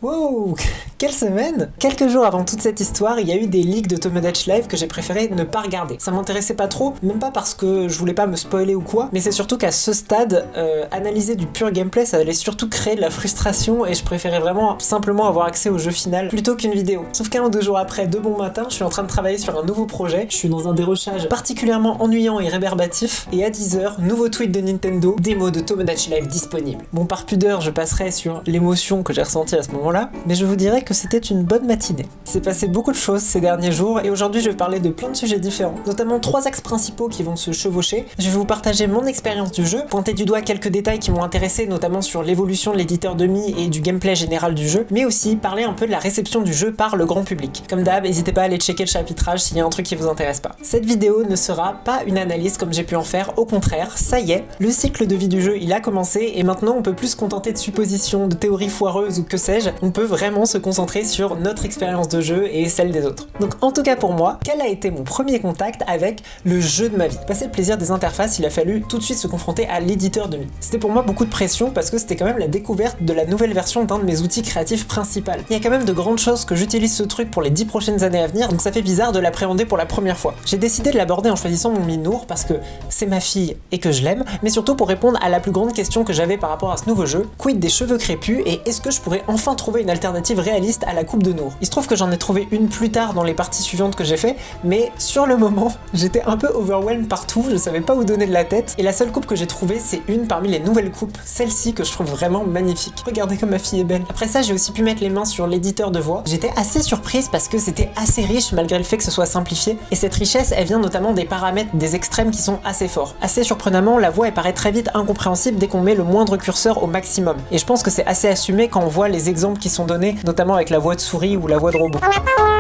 Wow, quelle semaine! Quelques jours avant toute cette histoire, il y a eu des leaks de Tomodachi Life que j'ai préféré ne pas regarder. Ça m'intéressait pas trop, même pas parce que je voulais pas me spoiler ou quoi, mais c'est surtout qu'à ce stade, analyser du pur gameplay, ça allait surtout créer de la frustration et je préférais vraiment simplement avoir accès au jeu final plutôt qu'une vidéo. Sauf qu'un ou deux jours après, de bon matin, je suis en train de travailler sur un nouveau projet, je suis dans un dérochage particulièrement ennuyant et rébarbatif, et à 10h, nouveau tweet de Nintendo, démo de Tomodachi Life disponible. Bon, par pudeur, je passerai sur l'émotion que j'ai ressentie à ce moment-là, mais je vous dirais que c'était une bonne matinée. Il s'est passé beaucoup de choses ces derniers jours et aujourd'hui je vais parler de plein de sujets différents, notamment 3 axes principaux qui vont se chevaucher. Je vais vous partager mon expérience du jeu, pointer du doigt quelques détails qui m'ont intéressé, notamment sur l'évolution de l'éditeur de Mii et du gameplay général du jeu, mais aussi parler un peu de la réception du jeu par le grand public. Comme d'hab, n'hésitez pas à aller checker le chapitrage s'il y a un truc qui vous intéresse pas. Cette vidéo ne sera pas une analyse comme j'ai pu en faire, au contraire, ça y est, le cycle de vie du jeu il a commencé et maintenant on peut plus se contenter de suppositions, de théories foireuses ou que sais-je, on peut vraiment se concentrer sur notre expérience de jeu et celle des autres. Donc en tout cas pour moi, quel a été mon premier contact avec le jeu de ma vie? Passer le plaisir des interfaces, il a fallu tout de suite se confronter à l'éditeur de Mii. C'était pour moi beaucoup de pression parce que c'était quand même la découverte de la nouvelle version d'un de mes outils créatifs principaux. Il y a quand même de grandes choses que j'utilise ce truc pour les 10 prochaines années à venir, donc ça fait bizarre de l'appréhender pour la première fois. J'ai décidé de l'aborder en choisissant mon Mii Nour parce que c'est ma fille et que je l'aime, mais surtout pour répondre à la plus grande question que j'avais par rapport à ce nouveau jeu, quid des cheveux crépus et est-ce que je pourrais enfin trouver une alternative réaliste à la coupe de Nour. Il se trouve que j'en ai trouvé une plus tard dans les parties suivantes que j'ai fait, mais sur le moment, j'étais un peu overwhelmed partout, je savais pas où donner de la tête, et la seule coupe que j'ai trouvée, c'est une parmi les nouvelles coupes, celle-ci que je trouve vraiment magnifique. Regardez comme ma fille est belle. Après ça, j'ai aussi pu mettre les mains sur l'éditeur de voix. J'étais assez surprise parce que c'était assez riche malgré le fait que ce soit simplifié, et cette richesse, elle vient notamment des paramètres des extrêmes qui sont assez forts. Assez surprenamment, la voix elle paraît très vite incompréhensible dès qu'on met le moindre curseur au maximum, et je pense que c'est assez assumé quand on voit les exemples qui sont donnés, notamment avec la voix de souris ou la voix de robot.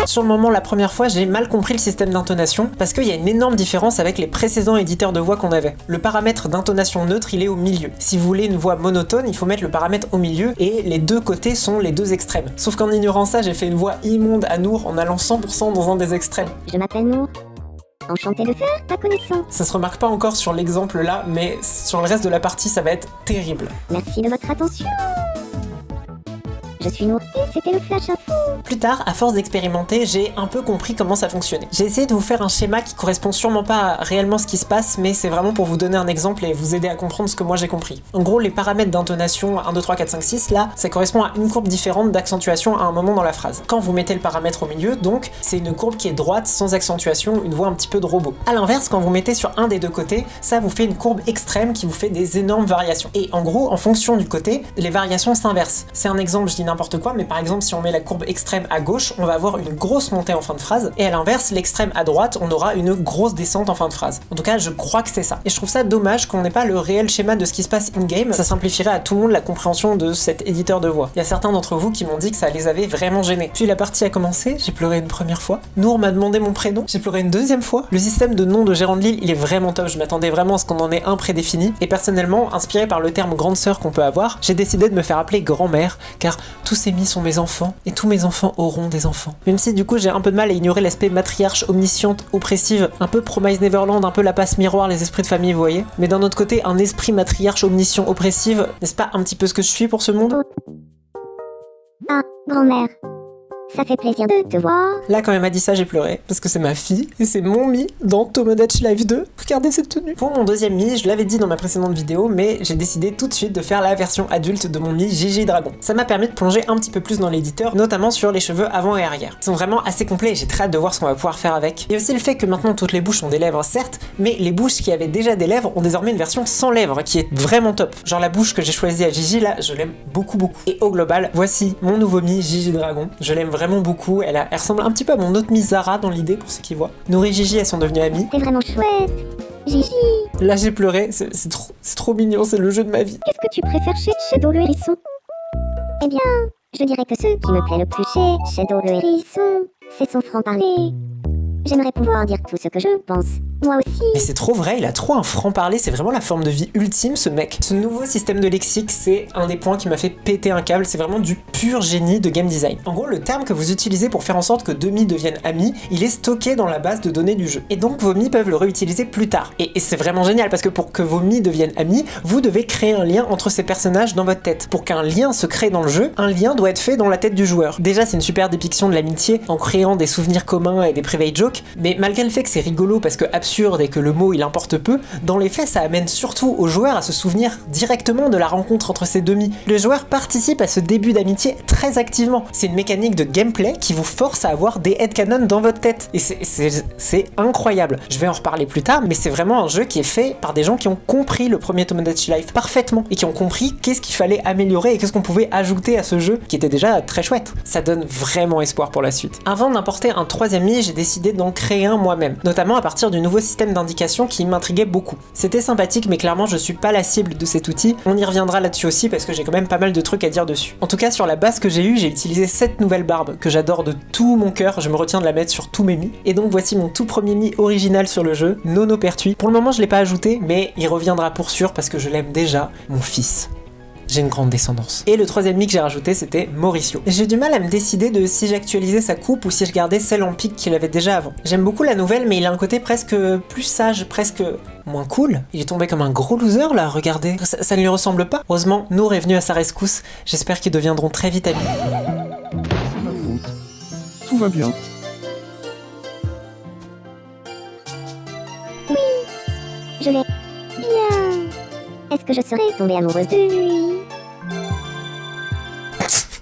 Sur le moment, la première fois, j'ai mal compris le système d'intonation parce qu'il y a une énorme différence avec les précédents éditeurs de voix qu'on avait. Le paramètre d'intonation neutre, il est au milieu. Si vous voulez une voix monotone, il faut mettre le paramètre au milieu et les deux côtés sont les deux extrêmes. Sauf qu'en ignorant ça, j'ai fait une voix immonde à Nour en allant 100% dans un des extrêmes. Je m'appelle Nour. Enchanté de faire ta connaissance. Ça se remarque pas encore sur l'exemple là, mais sur le reste de la partie, ça va être terrible. Merci de votre attention. Je suis Nour et c'était le Flash Info. Plus tard, à force d'expérimenter, j'ai un peu compris comment ça fonctionnait. J'ai essayé de vous faire un schéma qui correspond sûrement pas à réellement ce qui se passe, mais c'est vraiment pour vous donner un exemple et vous aider à comprendre ce que moi j'ai compris. En gros, les paramètres d'intonation 1, 2, 3, 4, 5, 6, là, ça correspond à une courbe différente d'accentuation à un moment dans la phrase. Quand vous mettez le paramètre au milieu, donc, c'est une courbe qui est droite, sans accentuation, une voix un petit peu de robot. A l'inverse, quand vous mettez sur un des deux côtés, ça vous fait une courbe extrême qui vous fait des énormes variations. Et en gros, en fonction du côté, les variations s'inversent. C'est un exemple, je dis n'importe quoi, mais par exemple, si on met la courbe extrême à gauche, on va avoir une grosse montée en fin de phrase, et à l'inverse, l'extrême à droite, on aura une grosse descente en fin de phrase. En tout cas, je crois que c'est ça. Et je trouve ça dommage qu'on n'ait pas le réel schéma de ce qui se passe in-game, ça simplifierait à tout le monde la compréhension de cet éditeur de voix. Il y a certains d'entre vous qui m'ont dit que ça les avait vraiment gênés. Puis la partie a commencé, j'ai pleuré une première fois, Nour m'a demandé mon prénom, j'ai pleuré une deuxième fois. Le système de nom de gérant de l'île, il est vraiment top, je m'attendais vraiment à ce qu'on en ait un prédéfini, et personnellement, inspiré par le terme grande sœur qu'on peut avoir, j'ai décidé de me faire appeler grand-mère, car tous ces Mii sont mes enfants, et tous mes enfants auront des enfants. Même si du coup j'ai un peu de mal à ignorer l'aspect matriarche, omnisciente, oppressive, un peu Promise Neverland, un peu la passe miroir, les esprits de famille, vous voyez. Mais d'un autre côté, un esprit matriarche, omniscient, oppressive, n'est-ce pas un petit peu ce que je suis pour ce monde? Ah, grand-mère. Ça fait plaisir de te voir. Là, quand elle m'a dit ça, j'ai pleuré, parce que c'est ma fille, et c'est mon Mii dans Tomodachi Life 2. Regardez cette tenue. Pour mon deuxième Mii, je l'avais dit dans ma précédente vidéo, mais j'ai décidé tout de suite de faire la version adulte de mon Mii Gigi Dragon. Ça m'a permis de plonger un petit peu plus dans l'éditeur, notamment sur les cheveux avant et arrière. Ils sont vraiment assez complets et j'ai très hâte de voir ce qu'on va pouvoir faire avec. Il y a aussi le fait que maintenant toutes les bouches ont des lèvres, certes, mais les bouches qui avaient déjà des lèvres ont désormais une version sans lèvres, qui est vraiment top. Genre la bouche que j'ai choisie à Gigi, là, je l'aime beaucoup. Et au global, voici mon nouveau Mii Gigi Dragon. Je l'aime vraiment beaucoup, elle ressemble un petit peu à mon autre Mii Zara dans l'idée pour ceux qui voient. Nour et Gigi, elles sont devenues amies. C'est vraiment chouette. Gigi. Là j'ai pleuré, c'est trop mignon, c'est le jeu de ma vie. Qu'est-ce que tu préfères chez Shadow le hérisson? Eh bien, je dirais que ce qui me plaît le plus chez Shadow le hérisson, c'est son franc-parler. J'aimerais pouvoir dire tout ce que je pense, Moi aussi. Mais c'est trop vrai, il a trop un franc-parler, c'est vraiment la forme de vie ultime ce mec. Ce nouveau système de lexique, c'est un des points qui m'a fait péter un câble, c'est vraiment du pur génie de game design. En gros, le terme que vous utilisez pour faire en sorte que deux Mi deviennent amis, il est stocké dans la base de données du jeu. Et donc vos Mi peuvent le réutiliser plus tard. Et c'est vraiment génial parce que pour que vos Mi deviennent amis, vous devez créer un lien entre ces personnages dans votre tête. Pour qu'un lien se crée dans le jeu, un lien doit être fait dans la tête du joueur. Déjà, c'est une super dépiction de l'amitié en créant des souvenirs communs et des private jokes, mais malgré le fait que c'est rigolo parce que absurde et que le mot il importe peu, dans les faits ça amène surtout aux joueurs à se souvenir directement de la rencontre entre ces deux Mi. Le joueur participe à ce début d'amitié très activement. C'est une mécanique de gameplay qui vous force à avoir des headcanons dans votre tête. Et c'est incroyable. Je vais en reparler plus tard, mais c'est vraiment un jeu qui est fait par des gens qui ont compris le premier Tomodachi Life parfaitement et qui ont compris qu'est-ce qu'il fallait améliorer et qu'est-ce qu'on pouvait ajouter à ce jeu qui était déjà très chouette. Ça donne vraiment espoir pour la suite. Avant d'importer un troisième Mi, j'ai décidé d'en créer un moi-même, notamment à partir du nouveau système d'indication qui m'intriguait beaucoup. C'était sympathique, mais clairement je suis pas la cible de cet outil. On y reviendra là-dessus aussi parce que j'ai quand même pas mal de trucs à dire dessus. En tout cas, sur la base que j'ai eue, j'ai utilisé cette nouvelle barbe que j'adore de tout mon cœur, je me retiens de la mettre sur tous mes Mi. Et donc voici mon tout premier Mi original sur le jeu, Nono Pertui. Pour le moment je l'ai pas ajouté, mais il reviendra pour sûr parce que je l'aime déjà, mon fils. J'ai une grande descendance. Et le troisième Mi que j'ai rajouté, c'était Mauricio. J'ai du mal à me décider de si j'actualisais sa coupe ou si je gardais celle en pique qu'il avait déjà avant. J'aime beaucoup la nouvelle, mais il a un côté presque plus sage, presque moins cool. Il est tombé comme un gros loser là, regardez. Ça ne lui ressemble pas. Heureusement, Nour est venu à sa rescousse. J'espère qu'ils deviendront très vite amis. Tout va bien. Oui, je l'ai bien. Est-ce que je serais tombée amoureuse de lui?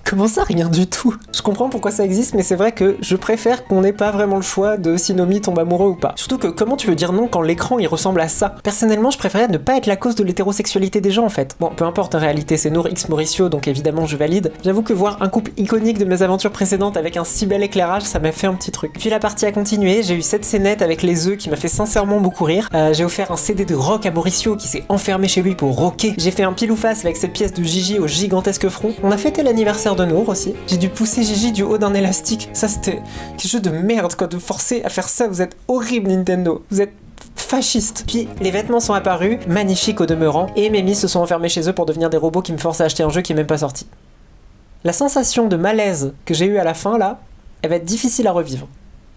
Comment ça, rien du tout? Je comprends pourquoi ça existe, mais c'est vrai que je préfère qu'on n'ait pas vraiment le choix de si Nomi tombe amoureux ou pas. Surtout que comment tu veux dire non quand l'écran il ressemble à ça? Personnellement, je préférais ne pas être la cause de l'hétérosexualité des gens en fait. Bon, peu importe en réalité, c'est Nour X Mauricio, donc évidemment je valide. J'avoue que voir un couple iconique de mes aventures précédentes avec un si bel éclairage, ça m'a fait un petit truc. Puis la partie a continué, j'ai eu cette scénette avec les œufs qui m'a fait sincèrement beaucoup rire. J'ai offert un CD de rock à Mauricio qui s'est enfermé chez lui pour rocker. J'ai fait un pile ou face avec cette pièce de Gigi au gigantesque front. On a fêté l'anniversaire de Nour aussi. J'ai dû pousser Gigi du haut d'un élastique. Ça c'était quelque chose de merde quoi, de forcer à faire ça. Vous êtes horrible Nintendo. Vous êtes fasciste. Puis les vêtements sont apparus, magnifiques au demeurant, et mes Mi se sont enfermés chez eux pour devenir des robots qui me forcent à acheter un jeu qui est même pas sorti. La sensation de malaise que j'ai eue à la fin là, elle va être difficile à revivre.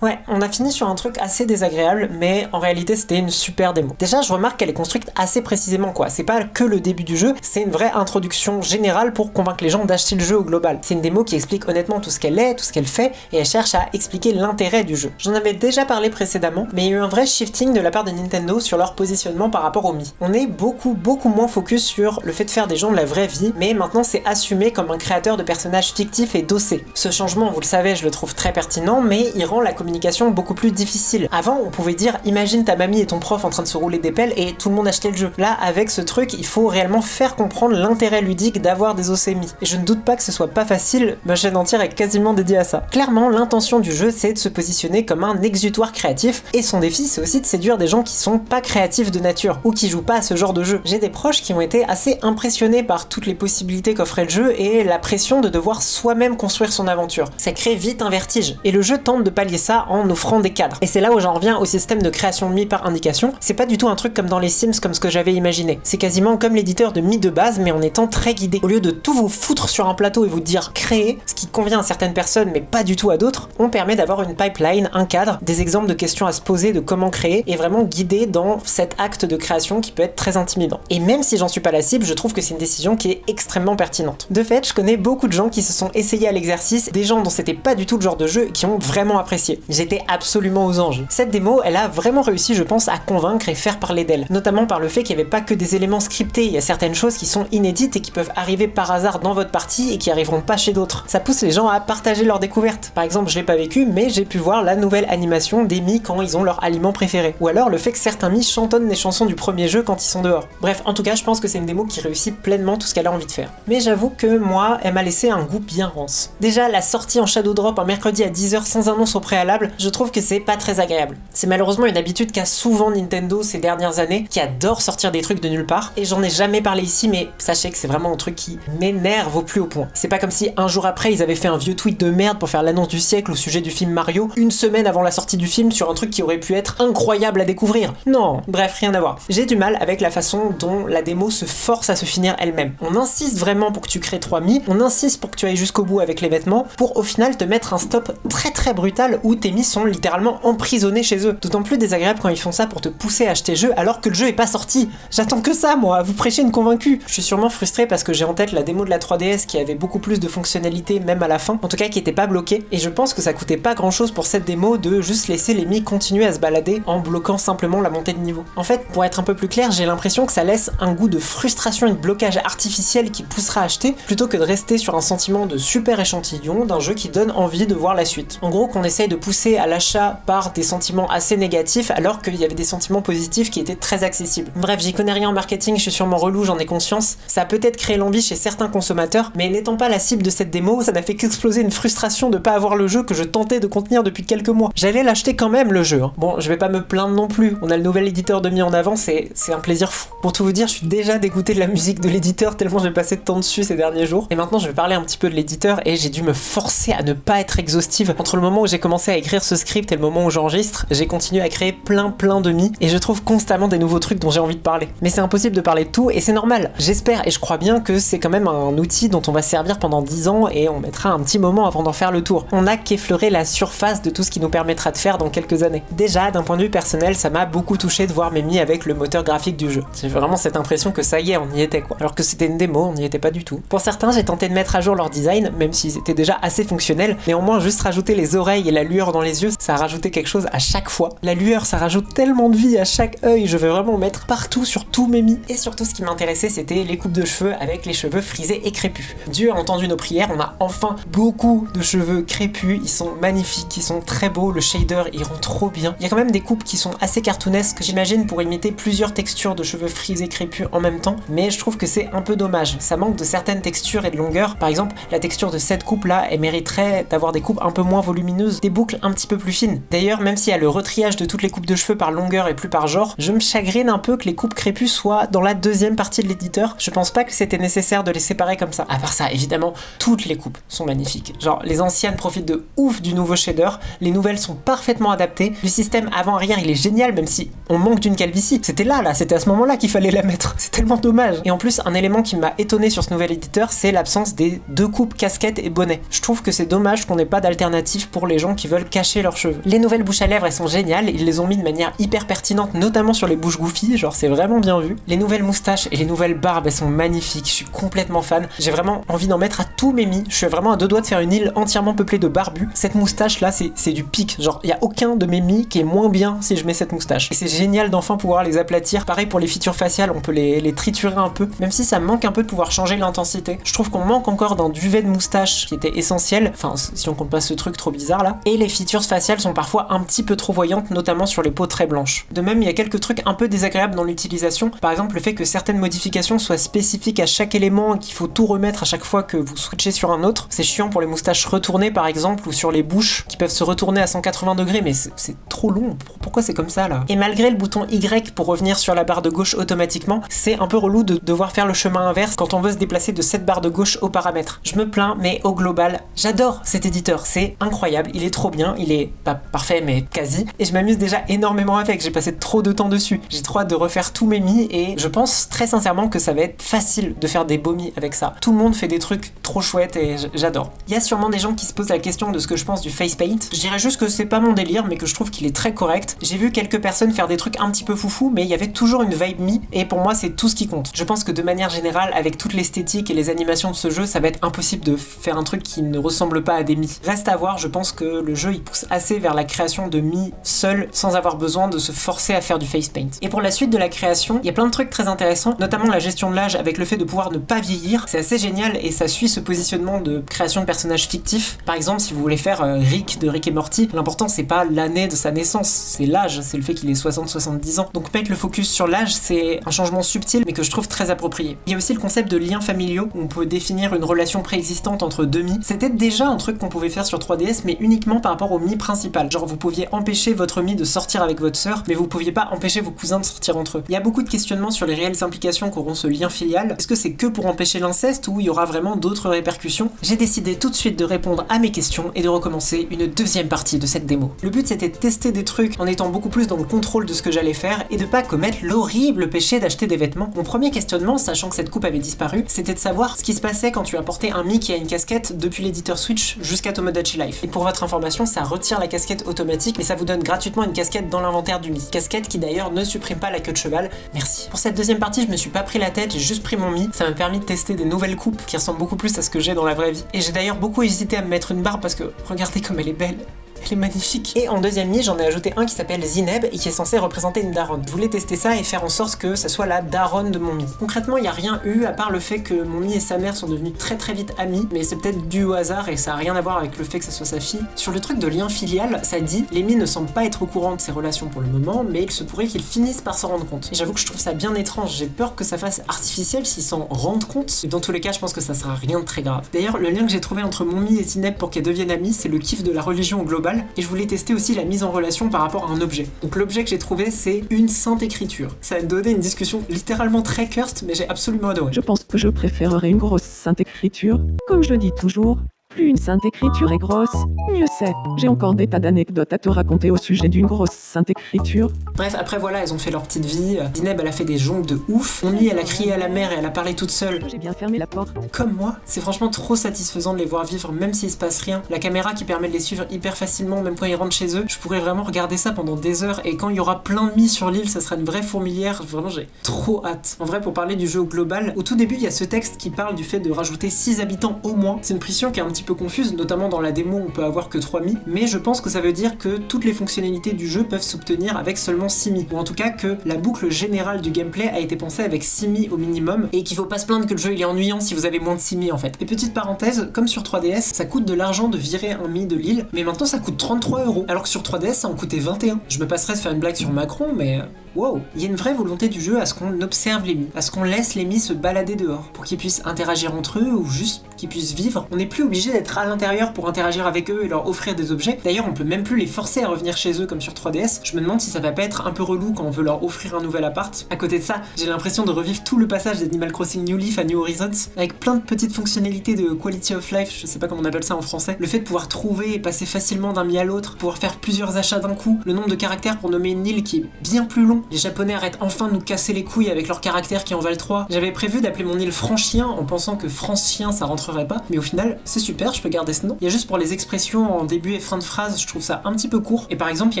Ouais, on a fini sur un truc assez désagréable, mais en réalité c'était une super démo. Déjà, je remarque qu'elle est construite assez précisément quoi. C'est pas que le début du jeu, c'est une vraie introduction générale pour convaincre les gens d'acheter le jeu au global. C'est une démo qui explique honnêtement tout ce qu'elle est, tout ce qu'elle fait, et elle cherche à expliquer l'intérêt du jeu. J'en avais déjà parlé précédemment, mais il y a eu un vrai shifting de la part de Nintendo sur leur positionnement par rapport au Mi. On est beaucoup moins focus sur le fait de faire des gens de la vraie vie, mais maintenant c'est assumé comme un créateur de personnages fictifs et dossés. Ce changement, vous le savez, je le trouve très pertinent, mais il rend la communication beaucoup plus difficile. Avant, on pouvait dire imagine ta mamie et ton prof en train de se rouler des pelles et tout le monde achetait le jeu. Là, avec ce truc, il faut réellement faire comprendre l'intérêt ludique d'avoir des OCMI. Et je ne doute pas que ce soit pas facile, ma chaîne entière est quasiment dédiée à ça. Clairement, l'intention du jeu, c'est de se positionner comme un exutoire créatif, et son défi, c'est aussi de séduire des gens qui sont pas créatifs de nature, ou qui jouent pas à ce genre de jeu. J'ai des proches qui ont été assez impressionnés par toutes les possibilités qu'offrait le jeu et la pression de devoir soi-même construire son aventure. Ça crée vite un vertige, et le jeu tente de pallier ça en offrant des cadres. Et c'est là où j'en reviens au système de création de Mi par indication. C'est pas du tout un truc comme dans les Sims, comme ce que j'avais imaginé. C'est quasiment comme l'éditeur de Mi de base, mais en étant très guidé. Au lieu de tout vous foutre sur un plateau et vous dire créer, ce qui convient à certaines personnes mais pas du tout à d'autres, on permet d'avoir une pipeline, un cadre, des exemples de questions à se poser de comment créer, et vraiment guider dans cet acte de création qui peut être très intimidant. Et même si j'en suis pas la cible, je trouve que c'est une décision qui est extrêmement pertinente. De fait, je connais beaucoup de gens qui se sont essayés à l'exercice, des gens dont c'était pas du tout le genre de jeu et qui ont vraiment apprécié. J'étais absolument aux anges. Cette démo, elle a vraiment réussi, je pense, à convaincre et faire parler d'elle. Notamment par le fait qu'il n'y avait pas que des éléments scriptés, il y a certaines choses qui sont inédites et qui peuvent arriver par hasard dans votre partie et qui arriveront pas chez d'autres. Ça pousse les gens à partager leurs découvertes. Par exemple, je l'ai pas vécu, mais j'ai pu voir la nouvelle animation des Mi quand ils ont leur aliment préféré. Ou alors le fait que certains Mi chantonnent les chansons du premier jeu quand ils sont dehors. Bref, en tout cas, je pense que c'est une démo qui réussit pleinement tout ce qu'elle a envie de faire. Mais j'avoue que moi, elle m'a laissé un goût bien rance. Déjà, la sortie en Shadow Drop un mercredi à 10h sans annonce au préalable, jouable, je trouve que c'est pas très agréable. C'est malheureusement une habitude qu'a souvent Nintendo ces dernières années, qui adore sortir des trucs de nulle part, et j'en ai jamais parlé ici, mais sachez que c'est vraiment un truc qui m'énerve au plus haut point. C'est pas comme si un jour après ils avaient fait un vieux tweet de merde pour faire l'annonce du siècle au sujet du film Mario, une semaine avant la sortie du film sur un truc qui aurait pu être incroyable à découvrir. Non, bref, rien à voir. J'ai du mal avec la façon dont la démo se force à se finir elle-même. On insiste vraiment pour que tu crées 3 Mi, on insiste pour que tu ailles jusqu'au bout avec les vêtements, pour au final te mettre un stop très brutal où tes Mi sont littéralement emprisonnés chez eux. D'autant plus désagréable quand ils font ça pour te pousser à acheter le jeu alors que le jeu est pas sorti. J'attends que ça, moi, vous prêchez une convaincue. Je suis sûrement frustré parce que j'ai en tête la démo de la 3DS qui avait beaucoup plus de fonctionnalités même à la fin, en tout cas qui était pas bloquée, et je pense que ça coûtait pas grand chose pour cette démo de juste laisser les Mi continuer à se balader en bloquant simplement la montée de niveau. En fait, pour être un peu plus clair, j'ai l'impression que ça laisse un goût de frustration et de blocage artificiel qui poussera à acheter, plutôt que de rester sur un sentiment de super échantillon d'un jeu qui donne envie de voir la suite. En gros, qu'on essaye de pousser à l'achat par des sentiments assez négatifs alors qu'il y avait des sentiments positifs qui étaient très accessibles. Bref, j'y connais rien en marketing, je suis sûrement relou, j'en ai conscience. Ça a peut-être créé l'envie chez certains consommateurs, mais n'étant pas la cible de cette démo, ça n'a fait qu'exploser une frustration de pas avoir le jeu que je tentais de contenir depuis quelques mois. J'allais l'acheter quand même le jeu. Bon, je vais pas me plaindre non plus, on a le nouvel éditeur de Mi en avant, c'est un plaisir fou. Pour tout vous dire, je suis déjà dégoûté de la musique de l'éditeur tellement j'ai passé de temps dessus ces derniers jours. Et maintenant, je vais parler un petit peu de l'éditeur et j'ai dû me forcer à ne pas être exhaustive. Entre le moment où j'ai commencé à écrire ce script et le moment où j'enregistre, j'ai continué à créer plein de Mi et je trouve constamment des nouveaux trucs dont j'ai envie de parler. Mais c'est impossible de parler de tout et c'est normal. J'espère et je crois bien que c'est quand même un outil dont on va servir pendant 10 ans et on mettra un petit moment avant d'en faire le tour. On n'a qu'effleuré la surface de tout ce qui nous permettra de faire dans quelques années. Déjà, d'un point de vue personnel, ça m'a beaucoup touché de voir mes Mi avec le moteur graphique du jeu. J'ai vraiment cette impression que ça y est, on y était quoi. Alors que c'était une démo, on n'y était pas du tout. Pour certains, j'ai tenté de mettre à jour leur design, même s'ils étaient déjà assez fonctionnels. Néanmoins, juste rajouter les oreilles et la lueur dans les yeux, ça a rajouté quelque chose à chaque fois. La lueur, ça rajoute tellement de vie à chaque œil, je veux vraiment mettre partout sur tous mes Mi. Et surtout, ce qui m'intéressait, c'était les coupes de cheveux avec les cheveux frisés et crépus. Dieu a entendu nos prières, on a enfin beaucoup de cheveux crépus, ils sont magnifiques, ils sont très beaux, le shader, il rend trop bien. Il y a quand même des coupes qui sont assez cartoonesques, j'imagine, pour imiter plusieurs textures de cheveux frisés crépus en même temps, mais je trouve que c'est un peu dommage. Ça manque de certaines textures et de longueur. Par exemple, la texture de cette coupe là, elle mériterait d'avoir des coupes un peu moins volumineuses, des boucles un petit peu plus fines. D'ailleurs, même s'il y a le retriage de toutes les coupes de cheveux par longueur et plus par genre, je me chagrine un peu que les coupes crépus soient dans la deuxième partie de l'éditeur. Je pense pas que c'était nécessaire de les séparer comme ça. À part ça, évidemment, toutes les coupes sont magnifiques. Genre, les anciennes profitent de ouf du nouveau shader, les nouvelles sont parfaitement adaptées, le système avant-arrière il est génial même si on manque d'une calvitie. C'était là, c'était à ce moment-là qu'il fallait la mettre. C'est tellement dommage. Et en plus, un élément qui m'a étonné sur ce nouvel éditeur, c'est l'absence des deux coupes casquette et bonnet. Je trouve que c'est dommage qu'on n'ait pas d'alternative pour les gens qui veulent cacher leurs cheveux. Les nouvelles bouches à lèvres, elles sont géniales, ils les ont mis de manière hyper pertinente, notamment sur les bouches goofy, genre c'est vraiment bien vu. Les nouvelles moustaches et les nouvelles barbes, elles sont magnifiques, je suis complètement fan. J'ai vraiment envie d'en mettre à tous mes Mi, je suis vraiment à deux doigts de faire une île entièrement peuplée de barbus. Cette moustache là, c'est du pic, genre il y a aucun de mes Mi qui est moins bien si je mets cette moustache. Et c'est génial d'enfin pouvoir les aplatir. Pareil pour les features faciales, on peut les triturer un peu, même si ça me manque un peu de pouvoir changer l'intensité. Je trouve qu'on manque encore d'un duvet de moustache qui était essentiel, enfin si on compte pas ce truc trop bizarre là. Et les features faciales sont parfois un petit peu trop voyantes, notamment sur les peaux très blanches. De même, il y a quelques trucs un peu désagréables dans l'utilisation, par exemple le fait que certaines modifications soient spécifiques à chaque élément et qu'il faut tout remettre à chaque fois que vous switchez sur un autre. C'est chiant pour les moustaches retournées par exemple, ou sur les bouches qui peuvent se retourner à 180 degrés, mais c'est trop long. Pourquoi c'est comme ça là? Et malgré le bouton Y pour revenir sur la barre de gauche automatiquement, c'est un peu relou de devoir faire le chemin inverse quand on veut se déplacer de cette barre de gauche aux paramètres. Je me plains, mais au global, j'adore cet éditeur, c'est incroyable, il est trop bien, il est pas parfait mais quasi, et je m'amuse déjà énormément avec, j'ai passé trop de temps dessus. J'ai trop hâte de refaire tous mes Mi et je pense très sincèrement que ça va être facile de faire des beaux Mi avec ça. Tout le monde fait des trucs trop chouettes et j'adore. Il y a sûrement des gens qui se posent la question de ce que je pense du face paint. Je dirais juste que c'est pas mon délire mais que je trouve qu'il est très correct. J'ai vu quelques personnes faire des trucs un petit peu foufou mais il y avait toujours une vibe Mi et pour moi c'est tout ce qui compte. Je pense que de manière générale avec toute l'esthétique et les animations de ce jeu ça va être impossible de faire un truc qui ne ressemble pas à des Mi. Reste à voir, je pense que le jeu il pousse assez vers la création de Mi seul sans avoir besoin de se forcer à faire du face paint. Et pour la suite de la création, il y a plein de trucs très intéressants, notamment la gestion de l'âge avec le fait de pouvoir ne pas vieillir. C'est assez génial et ça suit ce positionnement de création de personnages fictifs. Par exemple, si vous voulez faire Rick de Rick et Morty, l'important c'est pas l'année de sa naissance, c'est l'âge, c'est le fait qu'il ait 60-70 ans. Donc mettre le focus sur l'âge, c'est un changement subtil mais que je trouve très approprié. Il y a aussi le concept de liens familiaux où on peut définir une relation préexistante entre deux Mi. C'était déjà un truc qu'on pouvait faire sur 3DS mais uniquement par rapport rapport au Mi principal. Genre vous pouviez empêcher votre Mi de sortir avec votre sœur, mais vous pouviez pas empêcher vos cousins de sortir entre eux. Il y a beaucoup de questionnements sur les réelles implications qu'auront ce lien filial. Est-ce que c'est que pour empêcher l'inceste ou il y aura vraiment d'autres répercussions? J'ai décidé tout de suite de répondre à mes questions et de recommencer une deuxième partie de cette démo. Le but c'était de tester des trucs en étant beaucoup plus dans le contrôle de ce que j'allais faire et de pas commettre l'horrible péché d'acheter des vêtements. Mon premier questionnement, sachant que cette coupe avait disparu, c'était de savoir ce qui se passait quand tu apportais un Mi qui a une casquette depuis l'éditeur Switch jusqu'à Tomodachi Life. Et pour votre information, ça retire la casquette automatique, mais ça vous donne gratuitement une casquette dans l'inventaire du Mi. Casquette qui d'ailleurs ne supprime pas la queue de cheval. Merci. Pour cette deuxième partie, je me suis pas pris la tête, j'ai juste pris mon Mi. Ça m'a permis de tester des nouvelles coupes qui ressemblent beaucoup plus à ce que j'ai dans la vraie vie. Et j'ai d'ailleurs beaucoup hésité à me mettre une barbe parce que regardez comme elle est belle. Elle est magnifique. Et en deuxième Mi, j'en ai ajouté un qui s'appelle Zineb et qui est censé représenter une daronne. Je voulais tester ça et faire en sorte que ça soit la daronne de mon Mi. Concrètement, il n'y a rien eu à part le fait que mon Mi et sa mère sont devenus très très vite amis, mais c'est peut-être dû au hasard et ça a rien à voir avec le fait que ça soit sa fille. Sur le truc de lien filial, ça dit les Mi ne semblent pas être au courant de ces relations pour le moment, mais il se pourrait qu'ils finissent par s'en rendre compte. Et j'avoue que je trouve ça bien étrange, j'ai peur que ça fasse artificiel s'ils s'en rendent compte. Et dans tous les cas, je pense que ça sera rien de très grave. D'ailleurs, le lien que j'ai trouvé entre mon Mi et Zineb pour qu'elles deviennent amies, c'est le kiff de la religion au global, et je voulais tester aussi la mise en relation par rapport à un objet. Donc l'objet que j'ai trouvé, c'est une sainte écriture. Ça a donné une discussion littéralement très cursed, mais j'ai absolument adoré. Je pense que je préférerais une grosse sainte écriture. Comme je le dis toujours, plus une sainte écriture est grosse, mieux c'est. J'ai encore des tas d'anecdotes à te raconter au sujet d'une grosse sainte écriture. Bref, après voilà, elles ont fait leur petite vie. Zineb, elle a fait des jongles de ouf. Mon Mi, elle a crié à la mer et elle a parlé toute seule. J'ai bien fermé la porte. Comme moi. C'est franchement trop satisfaisant de les voir vivre, même s'il se passe rien. La caméra qui permet de les suivre hyper facilement, même quand ils rentrent chez eux. Je pourrais vraiment regarder ça pendant des heures. Et quand il y aura plein de Mi sur l'île, ça sera une vraie fourmilière. Vraiment, j'ai trop hâte. En vrai, pour parler du jeu au global, au tout début, il y a ce texte qui parle du fait de rajouter 6 habitants au moins. C'est une pression qui est un petit peu confuse, notamment dans la démo, on peut avoir que 3 Mi. Mais je pense que ça veut dire que toutes les fonctionnalités du jeu peuvent s'obtenir avec seulement 6 Mi. Ou en tout cas que la boucle générale du gameplay a été pensée avec 6 Mi au minimum et qu'il faut pas se plaindre que le jeu il est ennuyant si vous avez moins de 6 Mi en fait. Et petite parenthèse, comme sur 3DS, ça coûte de l'argent de virer un Mi de l'île, mais maintenant ça coûte 33€, alors que sur 3DS ça en coûtait 21. Je me passerais de faire une blague sur Macron, mais wow. Il y a une vraie volonté du jeu à ce qu'on observe les Mi, à ce qu'on laisse les Mi se balader dehors, pour qu'ils puissent interagir entre eux ou juste qu'ils puissent vivre. On n'est plus obligé d'être à l'intérieur pour interagir avec eux et leur offrir des objets. D'ailleurs, on peut même plus les forcer à revenir chez eux comme sur 3DS. Je me demande si ça va pas être un peu relou quand on veut leur offrir un nouvel appart. À côté de ça, j'ai l'impression de revivre tout le passage d'Animal Crossing New Leaf à New Horizons, avec plein de petites fonctionnalités de quality of life, je sais pas comment on appelle ça en français. Le fait de pouvoir trouver et passer facilement d'un Mi à l'autre, pouvoir faire plusieurs achats d'un coup, le nombre de caractères pour nommer une île qui est bien plus long. Les Japonais arrêtent enfin de nous casser les couilles avec leurs caractères qui en valent 3. J'avais prévu d'appeler mon île Franchien en pensant que France-Chien ça rentrerait pas, mais au final, c'est super, je peux garder ce nom. Il y a juste pour les expressions en début et fin de phrase, je trouve ça un petit peu court. Et par exemple, il y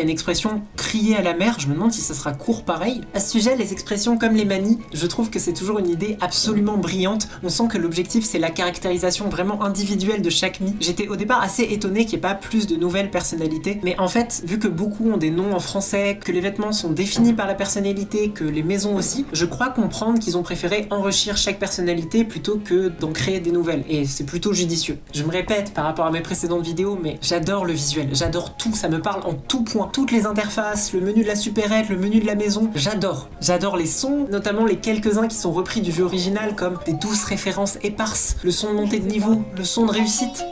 a une expression crier à la mer, je me demande si ça sera court pareil. À ce sujet, les expressions comme les manies, je trouve que c'est toujours une idée absolument brillante. On sent que l'objectif c'est la caractérisation vraiment individuelle de chaque Mi. J'étais au départ assez étonné qu'il n'y ait pas plus de nouvelles personnalités, mais en fait, vu que beaucoup ont des noms en français, que les vêtements sont définis par la personnalité, que les maisons aussi, je crois comprendre qu'ils ont préféré enrichir chaque personnalité plutôt que d'en créer des nouvelles. Et c'est plutôt judicieux. Je me répète par rapport à mes précédentes vidéos, mais j'adore le visuel, j'adore tout, ça me parle en tout point. Toutes les interfaces, le menu de la supérette, le menu de la maison, j'adore. J'adore les sons, notamment les quelques-uns qui sont repris du jeu original comme des douces références éparses, le son de montée de niveau, le son de réussite.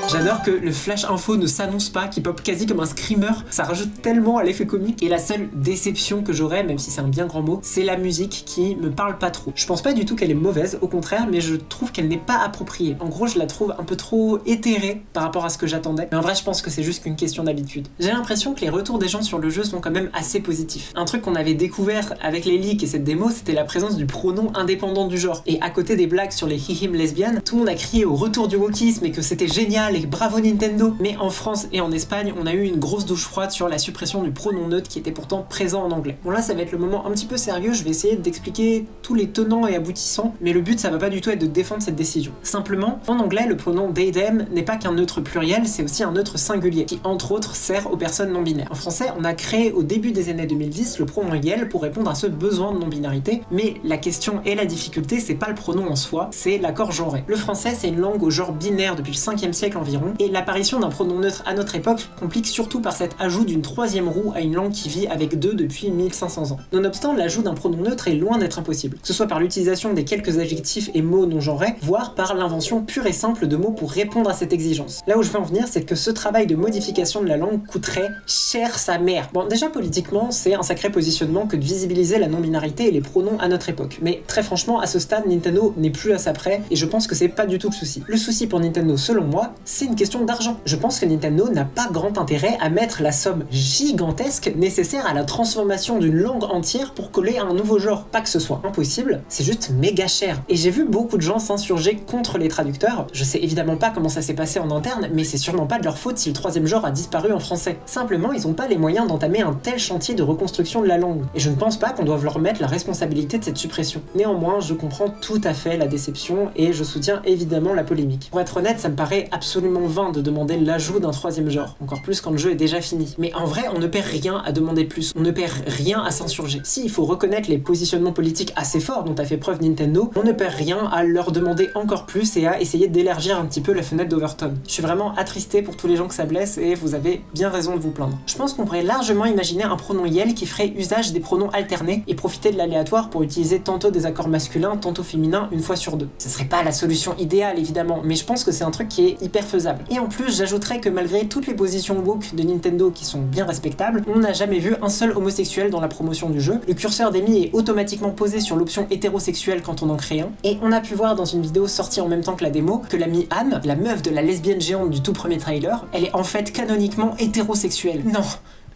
J'adore que le flash info ne s'annonce pas, qu'il pop quasi comme un screamer, ça rajoute tellement à l'effet comique. Et la seule déception que j'aurais, même si c'est un bien grand mot, c'est la musique qui me parle pas trop. Je pense pas du tout qu'elle est mauvaise, au contraire, mais je trouve qu'elle n'est pas appropriée. En gros, je la trouve un peu trop éthérée par rapport à ce que j'attendais, mais en vrai je pense que c'est juste qu'une question d'habitude. J'ai l'impression que les retours des gens sur le jeu sont quand même assez positifs. Un truc qu'on avait découvert avec les leaks et cette démo, c'était la présence du pronom indépendant du genre. Et à côté des blagues sur les hihim lesbiennes, tout le monde a crié au retour du wokisme et que c'était génial et bravo Nintendo. Mais en France et en Espagne, on a eu une grosse douche froide sur la suppression du pronom neutre qui était pourtant présent en anglais. Bon là, ça va être le moment un petit peu sérieux, je vais essayer d'expliquer tous les tenants et aboutissants, mais le but ça va pas du tout être de défendre cette décision. Simplement, en anglais, le pronom they them n'est pas qu'un neutre pluriel, c'est aussi un neutre singulier, qui entre autres sert aux personnes non binaires. En français, on a créé au début des années 2010 le pronom yel pour répondre à ce besoin de non-binarité, mais la question et la difficulté, c'est pas le pronom en soi, c'est l'accord genré. Le français, c'est une langue au genre binaire depuis le 5e siècle environ, environ, et l'apparition d'un pronom neutre à notre époque complique surtout par cet ajout d'une troisième roue à une langue qui vit avec deux depuis 1500 ans. Nonobstant, l'ajout d'un pronom neutre est loin d'être impossible, que ce soit par l'utilisation des quelques adjectifs et mots non-genrés, voire par l'invention pure et simple de mots pour répondre à cette exigence. Là où je veux en venir, c'est que ce travail de modification de la langue coûterait cher sa mère. Bon, déjà politiquement, c'est un sacré positionnement que de visibiliser la non-binarité et les pronoms à notre époque. Mais très franchement, à ce stade, Nintendo n'est plus à ça près, et je pense que c'est pas du tout le souci. Le souci pour Nintendo, selon moi, c'est une question d'argent. Je pense que Nintendo n'a pas grand intérêt à mettre la somme gigantesque nécessaire à la transformation d'une langue entière pour coller à un nouveau genre. Pas que ce soit impossible, c'est juste méga cher. Et j'ai vu beaucoup de gens s'insurger contre les traducteurs. Je sais évidemment pas comment ça s'est passé en interne, mais c'est sûrement pas de leur faute si le troisième genre a disparu en français. Simplement, ils ont pas les moyens d'entamer un tel chantier de reconstruction de la langue. Et je ne pense pas qu'on doive leur mettre la responsabilité de cette suppression. Néanmoins, je comprends tout à fait la déception et je soutiens évidemment la polémique. Pour être honnête, ça me paraît absolument vain de demander l'ajout d'un troisième genre, encore plus quand le jeu est déjà fini. Mais en vrai, on ne perd rien à demander plus, on ne perd rien à s'insurger. Si il faut reconnaître les positionnements politiques assez forts dont a fait preuve Nintendo, on ne perd rien à leur demander encore plus et à essayer d'élargir un petit peu la fenêtre d'Overton. Je suis vraiment attristé pour tous les gens que ça blesse et vous avez bien raison de vous plaindre. Je pense qu'on pourrait largement imaginer un pronom Yel qui ferait usage des pronoms alternés et profiter de l'aléatoire pour utiliser tantôt des accords masculins, tantôt féminins une fois sur deux. Ce serait pas la solution idéale évidemment, mais je pense que c'est un truc qui est hyper faisable. Et en plus, j'ajouterais que malgré toutes les positions woke de Nintendo qui sont bien respectables, on n'a jamais vu un seul homosexuel dans la promotion du jeu. Le curseur d'Emi est automatiquement posé sur l'option hétérosexuelle quand on en crée un, et on a pu voir dans une vidéo sortie en même temps que la démo que l'amie Anne, la meuf de la lesbienne géante du tout premier trailer, elle est en fait canoniquement hétérosexuelle. Non,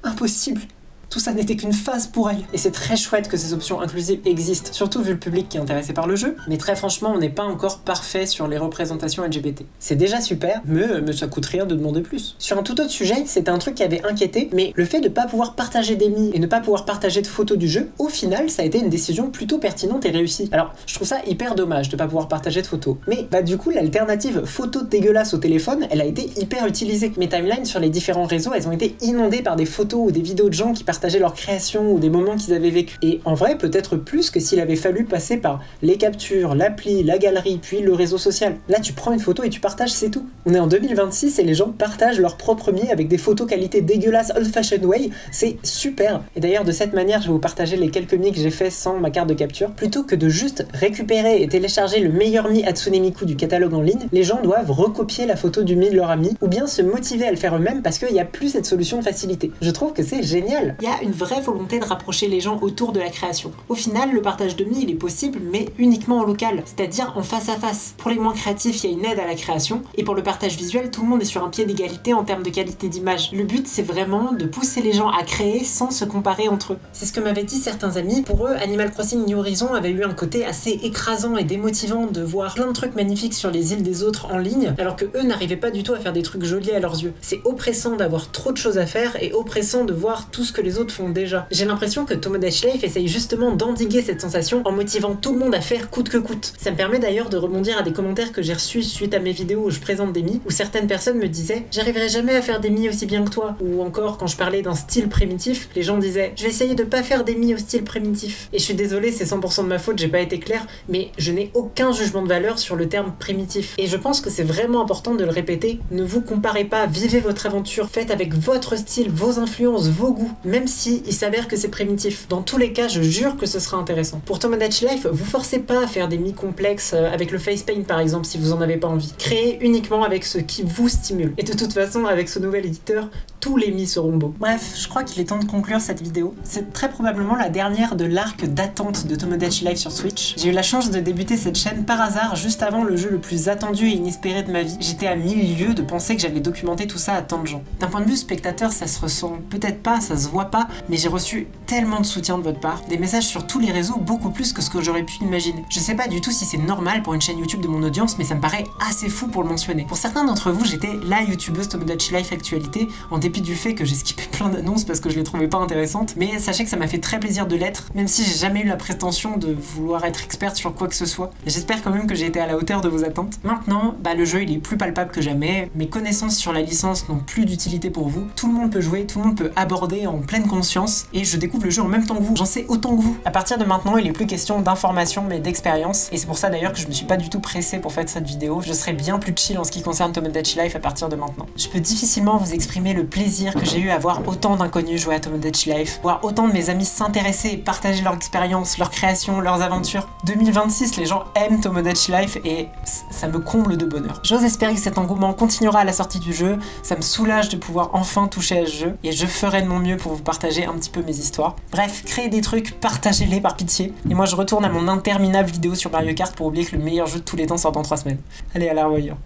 impossible. Tout ça n'était qu'une phase pour elle. Et c'est très chouette que ces options inclusives existent, surtout vu le public qui est intéressé par le jeu, mais très franchement, on n'est pas encore parfait sur les représentations LGBT. C'est déjà super, mais ça coûte rien de demander plus. Sur un tout autre sujet, c'était un truc qui avait inquiété, mais le fait de pas pouvoir partager d'Emi et ne pas pouvoir partager de photos du jeu, au final, ça a été une décision plutôt pertinente et réussie. Alors, je trouve ça hyper dommage de pas pouvoir partager de photos, mais du coup, l'alternative photo dégueulasse au téléphone, elle a été hyper utilisée. Mes timelines sur les différents réseaux, elles ont été inondées par des photos ou des vidéos de gens qui partageaient leur création ou des moments qu'ils avaient vécu. Et en vrai, peut-être plus que s'il avait fallu passer par les captures, l'appli, la galerie, puis le réseau social. Là, tu prends une photo et tu partages, c'est tout. On est en 2026 et les gens partagent leur propre mi avec des photos qualité dégueulasse old-fashioned way. C'est super. Et d'ailleurs, de cette manière, je vais vous partager les quelques mi que j'ai fait sans ma carte de capture. Plutôt que de juste récupérer et télécharger le meilleur mi Hatsune Miku du catalogue en ligne, les gens doivent recopier la photo du mi de leur ami ou bien se motiver à le faire eux-mêmes parce qu'il n'y a plus cette solution de facilité. Je trouve que c'est génial. Il y a une vraie volonté de rapprocher les gens autour de la création. Au final, le partage de mi, il est possible, mais uniquement en local, c'est-à-dire en face à face. Pour les moins créatifs, il y a une aide à la création, et pour le partage visuel, tout le monde est sur un pied d'égalité en termes de qualité d'image. Le but, c'est vraiment de pousser les gens à créer sans se comparer entre eux. C'est ce que m'avaient dit certains amis. Pour eux, Animal Crossing New Horizons avait eu un côté assez écrasant et démotivant de voir plein de trucs magnifiques sur les îles des autres en ligne, alors que eux n'arrivaient pas du tout à faire des trucs jolis à leurs yeux. C'est oppressant d'avoir trop de choses à faire et oppressant de voir tout ce que les autres font déjà. J'ai l'impression que Tomodachi Life essaye justement d'endiguer cette sensation en motivant tout le monde à faire coûte que coûte. Ça me permet d'ailleurs de rebondir à des commentaires que j'ai reçus suite à mes vidéos où je présente des mi, où certaines personnes me disaient « J'arriverai jamais à faire des mi aussi bien que toi », ou encore quand je parlais d'un style primitif, les gens disaient « Je vais essayer de pas faire des mi au style primitif ». Et je suis désolée, c'est 100% de ma faute, j'ai pas été claire, mais je n'ai aucun jugement de valeur sur le terme primitif. Et je pense que c'est vraiment important de le répéter, ne vous comparez pas, vivez votre aventure, faites avec votre style, vos influences, vos goûts, même si il s'avère que c'est primitif. Dans tous les cas, je jure que ce sera intéressant. Pour Tomodachi Life, vous forcez pas à faire des mi complexes avec le face paint par exemple si vous en avez pas envie. Créez uniquement avec ce qui vous stimule. Et de toute façon, avec ce nouvel éditeur, tous les mi seront beaux. Bref, je crois qu'il est temps de conclure cette vidéo. C'est très probablement la dernière de l'arc d'attente de Tomodachi Life sur Switch. J'ai eu la chance de débuter cette chaîne par hasard juste avant le jeu le plus attendu et inespéré de ma vie. J'étais à 1000 lieues de penser que j'allais documenter tout ça à tant de gens. D'un point de vue spectateur, ça se ressent peut-être pas, ça se voit pas, mais j'ai reçu tellement de soutien de votre part, des messages sur tous les réseaux, beaucoup plus que ce que j'aurais pu imaginer. Je sais pas du tout si c'est normal pour une chaîne YouTube de mon audience, mais ça me paraît assez fou pour le mentionner. Pour certains d'entre vous, j'étais la youtubeuse Tomodachi Life Actualité en début dépit du fait que j'ai skippé plein d'annonces parce que je les trouvais pas intéressantes, mais sachez que ça m'a fait très plaisir de l'être, même si j'ai jamais eu la prétention de vouloir être experte sur quoi que ce soit. Et j'espère quand même que j'ai été à la hauteur de vos attentes. Maintenant, le jeu il est plus palpable que jamais, mes connaissances sur la licence n'ont plus d'utilité pour vous, tout le monde peut jouer, tout le monde peut aborder en pleine conscience, et je découvre le jeu en même temps que vous, j'en sais autant que vous. À partir de maintenant, il est plus question d'information mais d'expérience, et c'est pour ça d'ailleurs que je me suis pas du tout pressé pour faire cette vidéo, je serai bien plus chill en ce qui concerne Tomodachi Life à partir de maintenant. Je peux difficilement vous exprimer le plaisir que j'ai eu à voir autant d'inconnus jouer à Tomodachi Life, voir autant de mes amis s'intéresser et partager leur expérience, leur création, leurs aventures. 2026, les gens aiment Tomodachi Life et ça me comble de bonheur. J'ose espérer que cet engouement continuera à la sortie du jeu, ça me soulage de pouvoir enfin toucher à ce jeu et je ferai de mon mieux pour vous partager un petit peu mes histoires. Bref, créez des trucs, partagez-les par pitié. Et moi je retourne à mon interminable vidéo sur Mario Kart pour oublier que le meilleur jeu de tous les temps sort dans 3 semaines. Allez, à la revoyure.